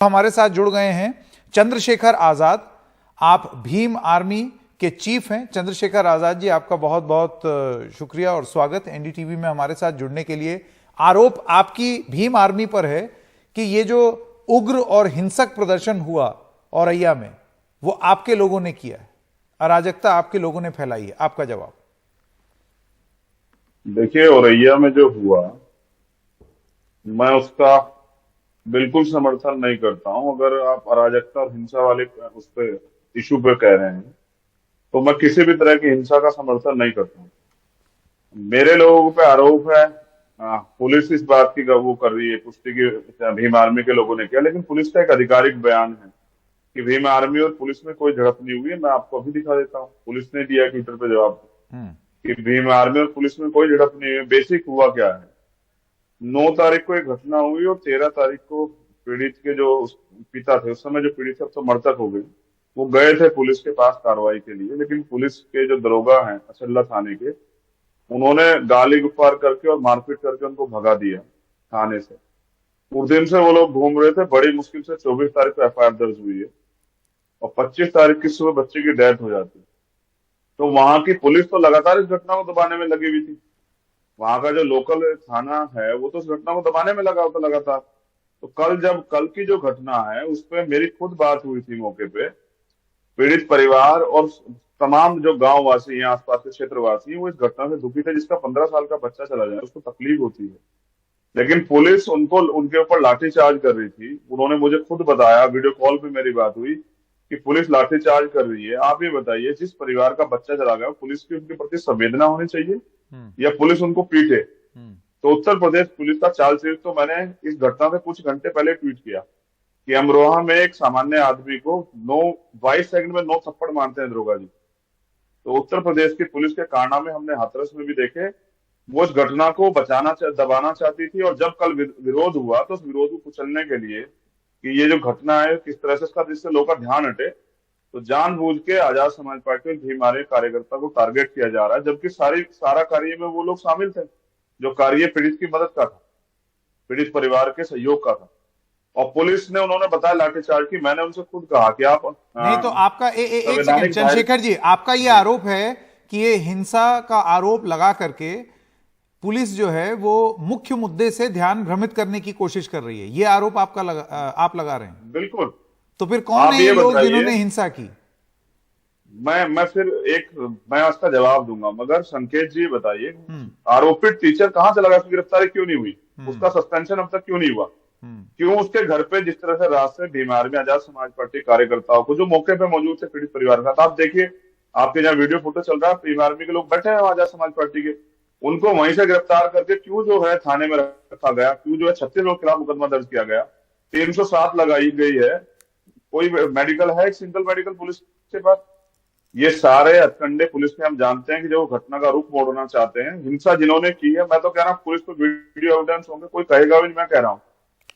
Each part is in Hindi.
हमारे साथ जुड़ गए हैं चंद्रशेखर आजाद। आप भीम आर्मी के चीफ हैं। चंद्रशेखर आजाद जी, आपका बहुत बहुत शुक्रिया और स्वागत एनडीटीवी में हमारे साथ जुड़ने के लिए। आरोप आपकी भीम आर्मी पर है कि ये जो उग्र और हिंसक प्रदर्शन हुआ औरैया में वो आपके लोगों ने किया है, अराजकता आपके लोगों ने फैलाई है। आपका जवाब। देखिए, औरैया में जो हुआ मैं उसका बिल्कुल समर्थन नहीं करता हूं। अगर आप अराजकता और हिंसा वाले उस पे इशू पे कह रहे हैं तो मैं किसी भी तरह की हिंसा का समर्थन नहीं करता हूं। मेरे लोगों पे आरोप है, पुलिस इस बात की वो कर रही है पुष्टि की भीम आर्मी के लोगों ने किया, लेकिन पुलिस का एक आधिकारिक बयान है कि भीम आर्मी और पुलिस में कोई झड़प नहीं हुई है। मैं आपको अभी दिखा देता हूँ, पुलिस ने दिया ट्विटर पे जवाब कि भीम आर्मी और पुलिस में कोई झड़प नहीं हुई। बेसिक हुआ क्या है, 9 तारीख को एक घटना हुई और 13 तारीख को पीड़ित के जो पिता थे, उस समय जो पीड़ित थे अब तो मृतक हो गए, वो गए थे पुलिस के पास कार्रवाई के लिए, लेकिन पुलिस के जो दरोगा हैं असल्ला थाने के, उन्होंने गाली गुफ्तार करके और मारपीट करके उनको भगा दिया थाने से। उस दिन से वो लोग घूम रहे थे। बड़ी मुश्किल से 24 तारीख को एफआईआर दर्ज हुई है और 25 तारीख की सुबह बच्चे की डेथ हो जाती है। तो वहां की पुलिस तो लगातार इस घटना को दबाने में लगी हुई थी। वहां का जो लोकल थाना है वो तो उस घटना को दबाने में लगा होता लगातार। तो कल की जो घटना है उस पर मेरी खुद बात हुई थी मौके पे। पीड़ित परिवार और तमाम जो गांव वासी हैं, आसपास के क्षेत्रवासी, वो इस घटना से दुखी थे। जिसका 15 साल का बच्चा चला जाए उसको तकलीफ होती है, लेकिन पुलिस उनके ऊपर लाठीचार्ज कर रही थी। उन्होंने मुझे खुद बताया, वीडियो कॉल पे मेरी बात हुई कि पुलिस लाठीचार्ज कर रही है। आप ये बताइए, जिस परिवार का बच्चा चला गया, पुलिस की उनके प्रति संवेदना होनी चाहिए या पुलिस उनको पीटे? तो उत्तर प्रदेश पुलिस का चाल चरित्र तो मैंने इस घटना से कुछ घंटे पहले ट्वीट किया कि अमरोहा में एक सामान्य आदमी को 22 सेकंड में 9 थप्पड़ मारते हैं दरोगा जी। तो उत्तर प्रदेश की पुलिस के कारनामे हमने हाथरस में भी देखे। वो इस घटना को दबाना चाहती थी, और जब कल विरोध हुआ तो उस विरोध को कुचलने के लिए कि ये जो घटना है किस तरह से इसका, जिससे लोगों का ध्यान हटे, तो जानबूझ के आजाद समाज पार्टी और भीम आर्मी कार्यकर्ता को टारगेट किया जा रहा है, जबकि सारा कार्य में वो लोग शामिल थे। जो कार्य पीड़ित की मदद का था, पीड़ित परिवार के सहयोग का था। और पुलिस ने, उन्होंने बताया लाठीचार्ज की। मैंने उनसे खुद कहा कि आप नहीं तो आपका एक सेकंड चंद्रशेखर जी, आपका ये आरोप है कि ये हिंसा का आरोप लगा करके पुलिस जो है वो मुख्य मुद्दे से ध्यान भ्रमित करने की कोशिश कर रही है। ये आरोप आप लगा रहे हैं? बिल्कुल। तो फिर कौन है ये लोग जिन्होंने हिंसा की? मैं उसका जवाब दूंगा, मगर संकेत जी बताइए, आरोपित टीचर कहां चला गया? उसकी गिरफ्तारी क्यों नहीं हुई? उसका सस्पेंशन अब तक क्यों नहीं हुआ? क्यों उसके घर पे जिस तरह से रात से भीम आर्मी आजाद समाज पार्टी कार्यकर्ताओं को, जो मौके पे मौजूद थे पीड़ित परिवार का, आप देखिए, आपके जहाँ वीडियो फोटो चल रहा है, भीम आर्मी के लोग बैठे हैं आजाद समाज पार्टी के, उनको वहीं से गिरफ्तार करके क्यों जो है थाने में रखा गया? क्यों जो है 36 लोगों के खिलाफ मुकदमा दर्ज किया गया? 307 लगाई गई है। कोई मेडिकल है? एक सिंगल मेडिकल पुलिस के पास? ये सारे हथकंडे पुलिस के हम जानते हैं कि जो घटना का रुख मोड़ना चाहते हैं। हिंसा जिन्होंने की है, मैं तो कह रहा हूँ पुलिस को वीडियो एविडेंस होंगे, कोई कहेगा भी नहीं, मैं कह रहा हूँ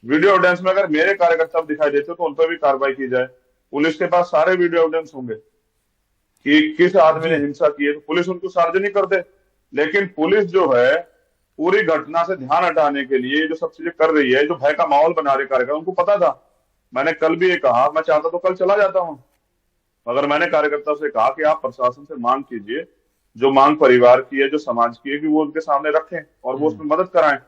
वीडियो एविडेंस में अगर मेरे कार्यकर्ता दिखाई देते तो उन पर भी कार्रवाई की जाए। पुलिस के पास सारे वीडियो एविडेंस होंगे कि किस आदमी ने हिंसा की है, तो पुलिस उनको सार्वजनिक कर दे। लेकिन पुलिस जो है पूरी घटना से ध्यान हटाने के लिए जो सब चीजें कर रही है, जो भय का माहौल बना रही कार्यकर्ता, उनको पता था। मैंने कल भी ये कहा, मैं चाहता तो कल चला जाता हूं, मगर मैंने कार्यकर्ता से कहा कि आप प्रशासन से मांग कीजिए, जो मांग परिवार की है, जो समाज की है, कि वो उनके सामने रखें और वो उसमें मदद कराएं।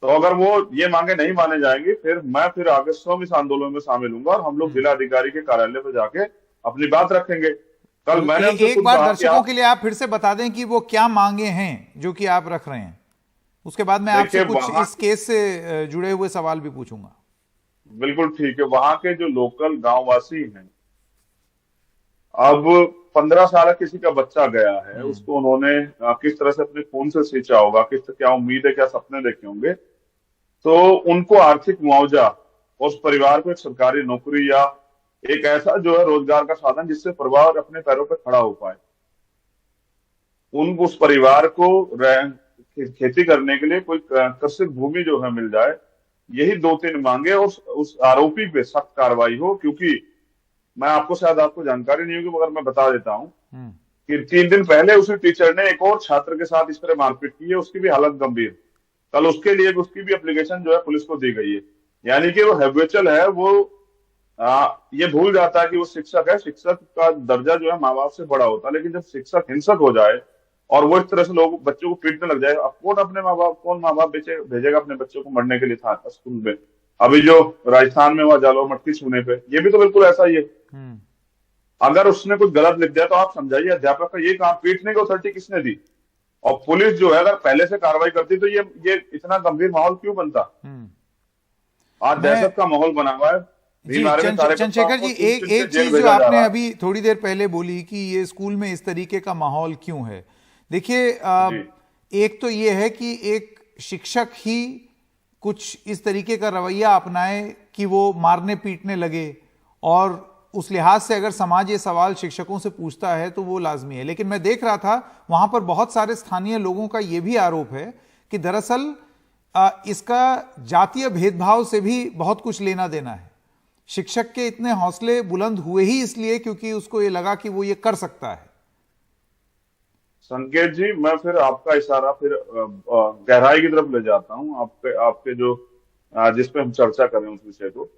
तो अगर वो ये मांगे नहीं माने जाएंगी, फिर आगे स्वयं इस आंदोलन में शामिल होंगे और हम लोग जिला अधिकारी के कार्यालय पर जाके अपनी बात रखेंगे। कल मैंने एक बार दर्शकों के लिए आप फिर से बता दें कि वो क्या मांगे हैं जो कि आप रख रहे हैं, उसके बाद मैं आपसे कुछ इस केस से जुड़े हुए सवाल भी पूछूंगा। बिल्कुल ठीक है। वहां के जो लोकल गांववासी हैं, अब 15 साल किसी का बच्चा गया है, उसको उन्होंने किस तरह से अपने खून से सींचा होगा, क्या उम्मीद है, क्या सपने देखे होंगे, तो उनको आर्थिक मुआवजा, उस परिवार को एक सरकारी नौकरी या एक ऐसा जो है रोजगार का साधन जिससे परिवार अपने पैरों पर खड़ा हो पाए, उस परिवार को खेती करने के लिए कोई कृषि भूमि जो है मिल जाए, यही 2-3 मांगे। उस आरोपी पे सख्त कार्रवाई हो, क्योंकि मैं आपको जानकारी नहीं होगी मगर मैं बता देता हूं कि 3 दिन पहले उसी टीचर ने एक और छात्र के साथ इस तरह मारपीट की है, उसकी भी हालत गंभीर। कल उसके लिए उसकी भी एप्लीकेशन जो है पुलिस को दी गई है। यानी कि वो हैबिचुअल है, वो ये भूल जाता है कि वो शिक्षक है। शिक्षक का दर्जा जो है माँ बाप से बड़ा होता है, लेकिन जब शिक्षक हिंसक हो जाए और वो इस तरह से लोग बच्चों को पीटने लग जाए, अब कौन माँ बाप भेजेगा अपने बच्चों को मरने के लिए था स्कूल में। अभी जो राजस्थान में हुआ जालौर मट्टी छूने पे, ये भी तो बिल्कुल ऐसा ही है। हम्म। अगर उसने कुछ गलत लिख दिया तो आप समझाइए अध्यापक का ये काम पीटने की अथॉरिटी किसने दी? और पुलिस जो है अगर पहले से कार्रवाई करती तो ये इतना गंभीर माहौल क्यों बनता? हम्म। आज मैं दहशत का माहौल बना हुआ है। जी भीम आर्मी चंद्रशेखर जी, कार्यकर्ताओं को चुन एक चुन के एक जेल चीज जो भेजा जा आपने रहा है। अभी थोड़ी देर पहले बोली कि ये स्कूल में इस तरीके का माहौल क्यों है। देखिए, जी एक तो ये है कि एक शिक्षक ही कुछ इस तरीके का रवैया अपनाए कि वो मारने पीटने लगे, और उस लिहाज से अगर समाज ये सवाल शिक्षकों से पूछता है तो वो लाजमी है। लेकिन मैं देख रहा था वहां पर बहुत सारे स्थानीय लोगों का ये भी आरोप है कि दरअसल इसका जातीय भेदभाव से भी बहुत कुछ लेना देना है। शिक्षक के इतने हौसले बुलंद हुए ही इसलिए क्योंकि उसको ये लगा कि वो ये कर सकता है। संकेत जी, मैं फिर आपका इशारा फिर गहराई की तरफ ले जाता हूँ। आपके आपके जो जिस पे हम चर्चा कर रहे हैं उस विषय को,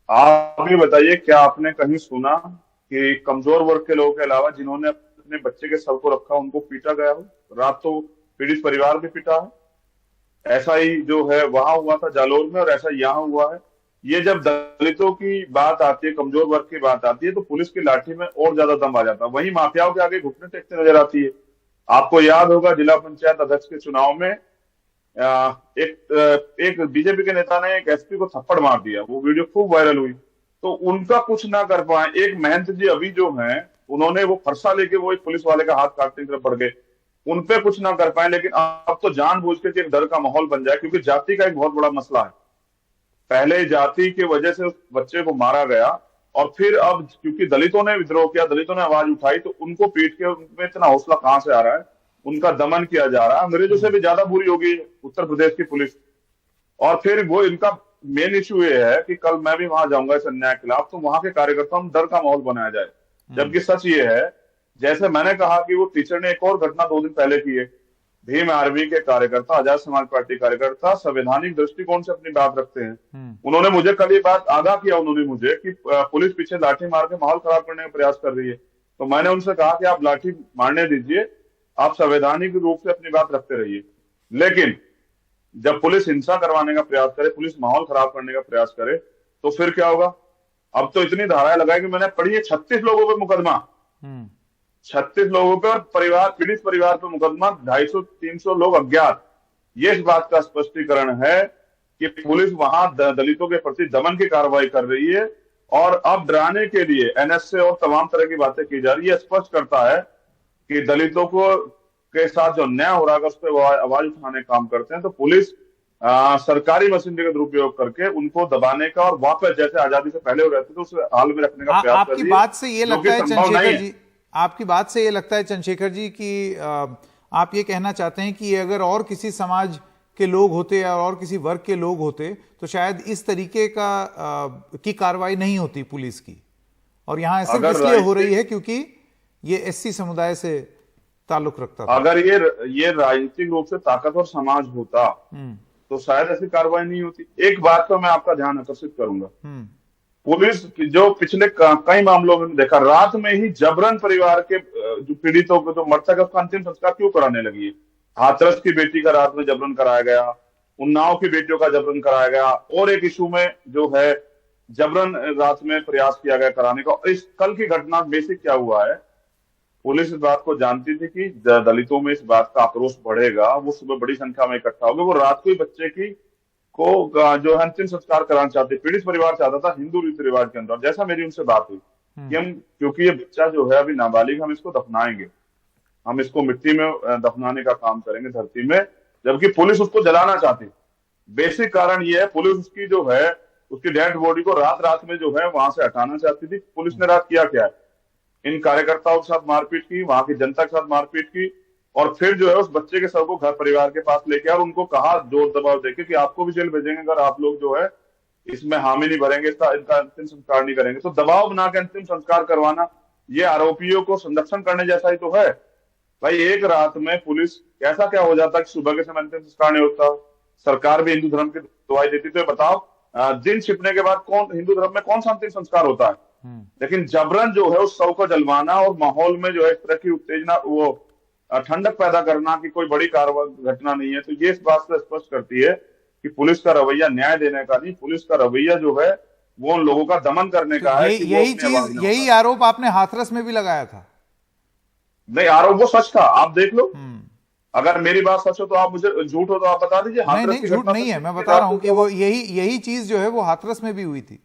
आप ये बताइए, क्या आपने कहीं सुना कि कमजोर वर्ग के लोगों के अलावा जिन्होंने अपने बच्चे के सर को रखा उनको पीटा गया हो? रात तो पीड़ित परिवार भी पिटा है। ऐसा ही जो है वहां हुआ था जालौर में, और ऐसा यहाँ हुआ है। ये जब दलितों की बात आती है, कमजोर वर्ग की बात आती है, तो पुलिस की लाठी में और ज्यादा दम आ जाता है। वहीं माफियाओं के आगे घुटने टेकते नजर आती है। आपको याद होगा जिला पंचायत अध्यक्ष के चुनाव में एक बीजेपी के नेता ने एक एसपी को थप्पड़ मार दिया, वो वीडियो खूब वायरल हुई। तो उनका कुछ ना कर पाए एक महंत जी अभी जो हैं, उन्होंने वो फरसा लेके वो एक पुलिस वाले का हाथ काटने की तरफ बढ़ गए, उन पे कुछ ना कर पाए। लेकिन अब तो जानबूझ के एक डर का माहौल बन जाए, क्योंकि जाति का एक बहुत बड़ा मसला है। पहले जाति की वजह से उस बच्चे को मारा गया, और फिर अब क्योंकि दलितों ने विद्रोह किया, दलितों ने आवाज उठाई, तो उनको पीट के उनमें इतना हौसला कहां से आ रहा है? उनका दमन किया जा रहा है। अंग्रेजों से भी ज्यादा बुरी होगी उत्तर प्रदेश की पुलिस। और फिर वो इनका मेन इश्यू ये है कि कल मैं भी वहां जाऊंगा इस अन्याय के खिलाफ, तो वहां के कार्यकर्ताओं में डर का माहौल बनाया जाए। जबकि सच ये है, जैसे मैंने कहा कि वो टीचर ने एक और घटना 2 दिन पहले की है। भीम आर्मी के कार्यकर्ता, आजाद समाज पार्टी कार्यकर्ता संवैधानिक दृष्टिकोण से अपनी बात रखते हैं। उन्होंने मुझे कल ये बात आगाह किया उन्होंने मुझे कि पुलिस पीछे लाठी मार के माहौल खराब करने का प्रयास कर रही है। तो मैंने उनसे कहा कि आप लाठी मारने दीजिए, आप संवैधानिक रूप से अपनी बात रखते रहिए। लेकिन जब पुलिस हिंसा करवाने का प्रयास करे, पुलिस माहौल खराब करने का प्रयास करे, तो फिर क्या होगा? अब तो इतनी धाराएं लगाई कि मैंने पढ़ी है 36 लोगों पर मुकदमा, 36 लोगों पर, परिवार पीड़ित परिवार पर मुकदमा, 250-300 लोग अज्ञात। ये इस बात का स्पष्टीकरण है कि पुलिस वहां दलितों के प्रति दमन की कार्रवाई कर रही है, और अब डराने के लिए एनएसए और तमाम तरह की बातें की जा रही है। स्पष्ट करता है कि दलितों को के साथ जो अन्याय हो रहा है उस पर आवाज उठाने का काम करते हैं, तो पुलिस सरकारी मशीनरी का दुरुपयोग करके उनको दबाने का और वापस जैसे आजादी से पहले हो रहते थे उस हाल में रखने का प्रयास कर रही है। आपकी बात से ये लगता है चंद्रशेखर जी, आपकी बात से ये लगता है चंद्रशेखर जी कि आप ये कहना चाहते हैं कि अगर और किसी समाज के लोग होते या और किसी वर्ग के लोग होते तो शायद इस तरीके का की कार्रवाई नहीं होती पुलिस की, और यहाँ सिर्फ इसलिए हो रही है क्योंकि ये एससी समुदाय से ताल्लुक रखता था। अगर ये राजनीतिक रूप से ताकतवर समाज होता तो शायद ऐसी कार्रवाई नहीं होती। एक बात पर मैं आपका ध्यान आकर्षित करूंगा, पुलिस जो पिछले कई मामलों में देखा, रात में ही जबरन परिवार के जो पीड़ितों को जो मृतक है उसका अंतिम संस्कार क्यों कराने लगी है? हाथरस की बेटी का रात में जबरन कराया गया, उन्नाव की बेटियों का जबरन कराया गया, और एक इशू में जो है जबरन रात में प्रयास किया गया कराने का। इस कल की घटना बेसिक क्या हुआ है, पुलिस इस बात को जानती थी कि दलितों में इस बात का आक्रोश बढ़ेगा, वो सुबह बड़ी संख्या में इकट्ठा हो गए, वो रात को ही बच्चे की को जो है अंतिम संस्कार कराना चाहते, पीड़ित परिवार चाहता था हिंदू रीति रिवाज के अंदर। जैसा मेरी उनसे बात हुई कि हम, क्योंकि ये बच्चा जो है अभी नाबालिग, हम इसको दफनाएंगे, हम इसको मिट्टी में दफनाने का काम करेंगे धरती में, जबकि पुलिस उसको जलाना चाहती। बेसिक कारण ये है, पुलिस उसकी जो है उसकी डेड बॉडी को रात रात में जो है वहां से हटाना चाहती थी। पुलिस ने रात किया क्या है, इन कार्यकर्ताओं के साथ मारपीट की, वहां की जनता के साथ मारपीट की, और फिर जो है उस बच्चे के सर को घर परिवार के पास लेके और उनको कहा जोर दबाव देके कि आपको भी जेल भेजेंगे अगर आप लोग जो है इसमें हामी नहीं भरेंगे, इनका अंतिम संस्कार नहीं करेंगे। तो दबाव बना के अंतिम संस्कार करवाना, ये आरोपियों को संरक्षण करने जैसा ही तो है। भाई एक रात में पुलिस, ऐसा क्या हो जाता कि सुबह के समय अंतिम संस्कार नहीं होता? सरकार भी हिंदू धर्म की दुआई देती, तो बताओ दिन छिपने के बाद कौन हिंदू धर्म में कौन सा अंतिम संस्कार होता है। लेकिन जबरन जो है उस शव को जलवाना और माहौल में जो है इस तरह की उत्तेजना, वो ठंडक पैदा करना कि कोई बड़ी कार्रवाई घटना नहीं है, तो ये इस बात से स्पष्ट करती है कि पुलिस का रवैया न्याय देने का नहीं, पुलिस का रवैया जो है वो उन लोगों का दमन करने का है। कि यही आरोप आपने हाथरस में भी लगाया था। नहीं, आरोप वो सच था, आप देख लो। अगर मेरी बात सच हो तो आप मुझे, झूठ हो तो आप बता दीजिए। नहीं, झूठ नहीं है, मैं बता रहा हूं कि वो यही चीज जो है वो हाथरस में भी हुई थी।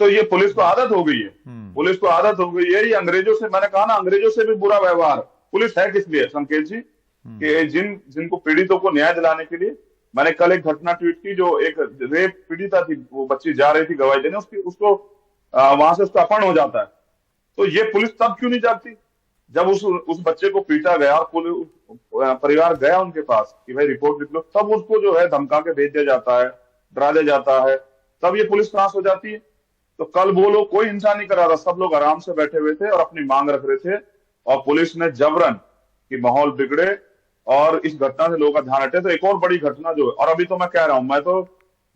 तो ये पुलिस को आदत हो गई है, पुलिस को आदत हो गई है। ये अंग्रेजों से, मैंने कहा ना, अंग्रेजों से भी बुरा व्यवहार पुलिस है। किस लिए संकेत जी? कि जिनको पीड़ितों को न्याय दिलाने के लिए। मैंने कल एक घटना ट्वीट की, जो एक रेप पीड़िता थी, वो बच्ची जा रही थी गवाही देने, उसको वहां से उसका अपहरण हो जाता है। तो ये पुलिस तब क्यों नहीं जाती जब उस बच्चे को पीटा गया और परिवार गया उनके पास कि भाई रिपोर्ट लिख लो, तब उसको जो है धमका के भेज दिया जाता है, डरा दिया जाता है, तब ये पुलिस त्रास हो जाती है। तो कल वो लोग कोई हिंसा नहीं करा रहा, सब लोग आराम से बैठे हुए थे और अपनी मांग रख रहे थे, और पुलिस ने जबरन कि माहौल बिगड़े और इस घटना से लोगों का ध्यान हटे। तो एक और बड़ी घटना जो है, और अभी तो मैं कह रहा हूं,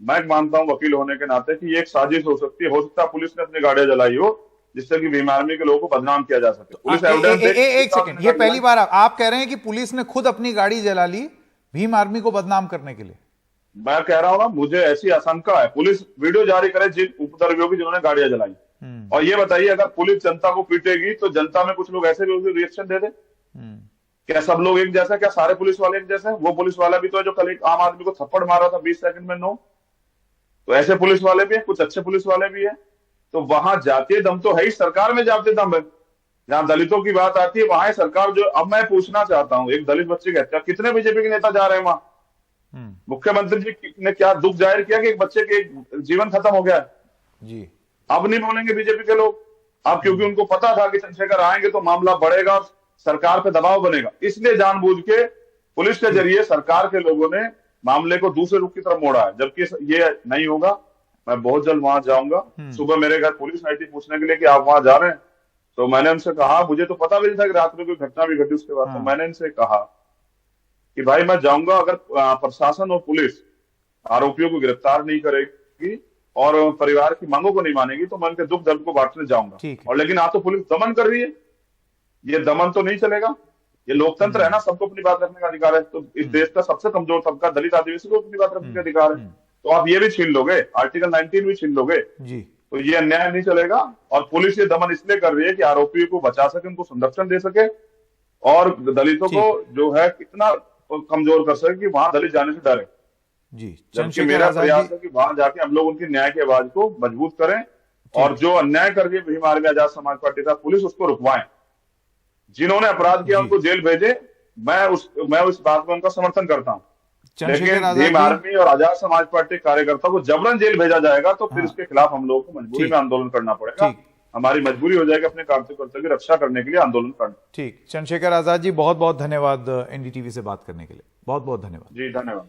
मैं मानता हूं वकील होने के नाते कि ये एक साजिश हो सकती है। हो सकता है पुलिस ने अपनी गाड़ियां जलाई हो जिससे कि भीम आर्मी के लोगों को बदनाम किया जा सके। पुलिस एक सेकंड, ये पहली बार आप कह रहे हैं कि पुलिस ने खुद अपनी गाड़ी जला ली भीम आर्मी को बदनाम करने के लिए? मैं कह रहा हूं ना, मुझे ऐसी आशंका है। पुलिस वीडियो जारी करे जिन उपद्रवियों की जिन्होंने गाड़ियां जलाई। और ये बताइए, अगर पुलिस जनता को पीटेगी तो जनता में कुछ लोग ऐसे भी रिएक्शन दे दे? क्या सब लोग एक जैसा? क्या सारे पुलिस वाले एक जैसे? वो पुलिस वाला भी तो है जो कल एक आम आदमी को थप्पड़ मारा था 20 सेकंड में, नो? तो ऐसे पुलिस वाले भी है, कुछ अच्छे पुलिस वाले भी है। तो वहां जातीय दम तो है ही, सरकार में जातीय दम है। जहां दलितों की बात आती है वहां सरकार जो। अब मैं पूछना चाहता हूं, एक दलित बच्चे की हत्या, कितने बीजेपी के नेता जा रहे हैं वहां? मुख्यमंत्री जी ने क्या दुख जाहिर किया कि एक बच्चे के जीवन खत्म हो गया जी? अब नहीं बोलेंगे बीजेपी के लोग, अब क्योंकि उनको पता था कि चंद्रशेखर आएंगे तो मामला बढ़ेगा और सरकार पे दबाव बनेगा, इसलिए जानबूझ के पुलिस के जरिए सरकार के लोगों ने मामले को दूसरे रुख की तरफ मोड़ा है। जबकि ये नहीं होगा। मैं बहुत जल्द वहां जाऊंगा। सुबह मेरे घर पुलिस आई थी पूछने के लिए कि आप वहां जा रहे हैं, तो मैंने उनसे कहा, मुझे तो पता भी नहीं था कि रात में कोई घटना भी घटी उसके बाद। तो मैंने इनसे कहा कि भाई मैं जाऊंगा, अगर प्रशासन और पुलिस आरोपियों को गिरफ्तार नहीं करेगी और परिवार की मांगों को नहीं मानेगी तो मैं उनके दुख दर्द को बांटने जाऊंगा। और लेकिन आप तो पुलिस दमन कर रही है, ये दमन तो नहीं चलेगा। ये लोकतंत्र है ना, सबको अपनी बात रखने का अधिकार है। तो इस देश का सबसे कमजोर तबका दलित आदिवासी को अपनी बात रखने का अधिकार है। तो आप ये भी छीन लोगे, आर्टिकल 19 भी छीन लोगे जी। तो ये अन्याय नहीं चलेगा। और पुलिस ये दमन इसलिए कर रही है कि आरोपियों को बचा सके, उनको संरक्षण दे सके और दलितों को जो है इतना कमजोर कर सके कि वहां दलित जाने से डरे जी। जबकि मेरा प्रयास है कि वहां जाके हम लोग उनकी न्याय की आवाज को मजबूत करें और जो अन्याय कर रही है भीम आर्मी आजाद समाज पार्टी का पुलिस, उसको रुकवाएं। जिन्होंने अपराध किया उनको जेल भेजे। मैं उस बात में उनका समर्थन करता हूं। लेकिन भीम आर्मी और आजाद समाज पार्टी कार्यकर्ता को जबरन जेल भेजा जाएगा तो फिर इसके खिलाफ हम लोगों को मजबूरी में आंदोलन करना पड़ेगा। हमारी मजबूरी हो जाएगी अपने कार्यकर्ता की रक्षा करने के लिए आंदोलन करना। ठीक, चंद्रशेखर आजाद जी, बहुत बहुत धन्यवाद एनडीटीवी से बात करने के लिए। बहुत बहुत धन्यवाद जी। धन्यवाद।